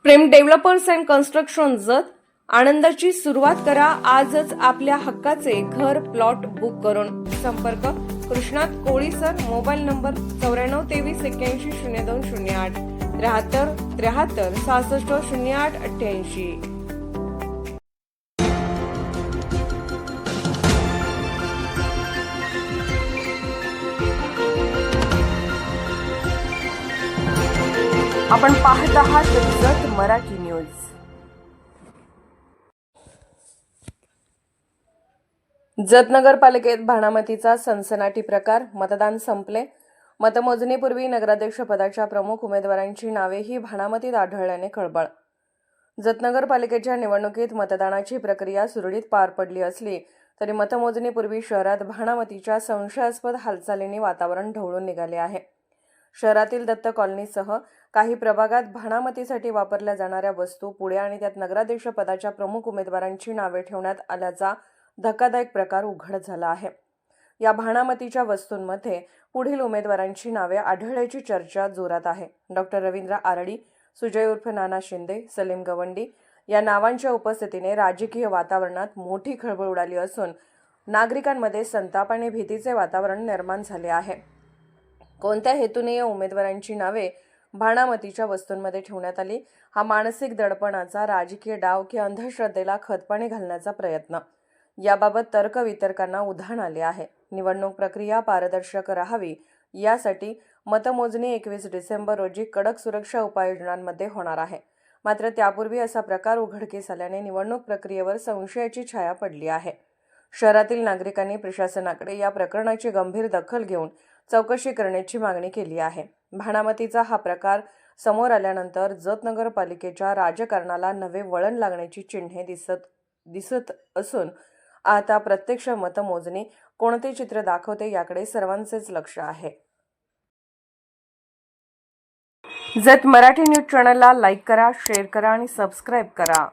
Prem developers and construction जत आनंदाची सुरुवात करा आजच आपल्या हक्काचे घर प्लॉट बुक करून संपर्क कृष्णात कोळी सर मोबाईल नंबर 9423810208 73 66 08 88। आपण पाहत आहात जत मराठी न्यूज। जत नगरपालिकेत भाणामतीचा सनसनाटी प्रकार, मतदान संपले। मतमोजणीपूर्वी नगराध्यक्ष पदाच्या प्रमुख उमेदवारांची नावेही भाणामतीत आढळल्याने खळबळ। जत नगरपालिकेच्या निवडणुकीत मतदानाची प्रक्रिया सुरळीत पार पडली असली तरी मतमोजणीपूर्वी शहरात भाणामतीच्या संशयास्पद हालचालींनी वातावरण ढवळून निघाले आहे। शहरातील दत्त कॉलनीसह काही प्रभागात भाणामतीसाठी वापरल्या जाणाऱ्या वस्तू पुढे आणि त्यात नगराध्यक्ष पदाच्या प्रमुख उमेदवारांची नावे ठेवण्यात आल्याचा धक्कादायक प्रकार उघड झाला आहे। या भाणामतीच्या वस्तूंमध्ये पुढील उमेदवारांची नावे आढळल्याची चर्चा जोरात आहे। डॉक्टर रवींद्र आरडी, सुजय उर्फ नाना शिंदे, सलीम गवंडी या नावांच्या उपस्थितीने राजकीय वातावरणात मोठी खळबळ उडाली असून नागरिकांमध्ये संताप आणि भीतीचे वातावरण निर्माण झाले आहे। कोणत्या हेतूने या उमेदवारांची नावे भाणामतीच्या वस्तूंमध्ये ठेवण्यात आली, हा मानसिक दडपणाचा राजकीय डाव की अंधश्रद्धेला खतपाणी घालण्याचा प्रयत्न, याबाबत तर्कवितर्कांना उधाण आले आहे। निवडणूक प्रक्रिया पारदर्शक राहावी यासाठी मतमोजणी 21 डिसेंबर रोजी कडक सुरक्षा उपाययोजनांमध्ये होणार आहे। मात्र त्यापूर्वी असा प्रकार उघडकीस आल्याने निवडणूक प्रक्रियेवर संशयाची छाया पडली आहे। शहरातील नागरिकांनी प्रशासनाकडे या प्रकरणाची गंभीर दखल घेऊन चौकशी करण्याची मागणी केली आहे। भाणामतीचा हा प्रकार समोर आल्यानंतर जत नगरपालिकेच्या राजकारणाला नवे वळण लागण्याची चिन्हे दिसत असून आता प्रत्यक्ष मतमोजणी कोणते चित्र दाखवते याकडे सर्वांचेच लक्ष आहे। जत मराठी न्यूज चॅनलला लाईक करा, शेअर करा आणि सबस्क्राईब करा।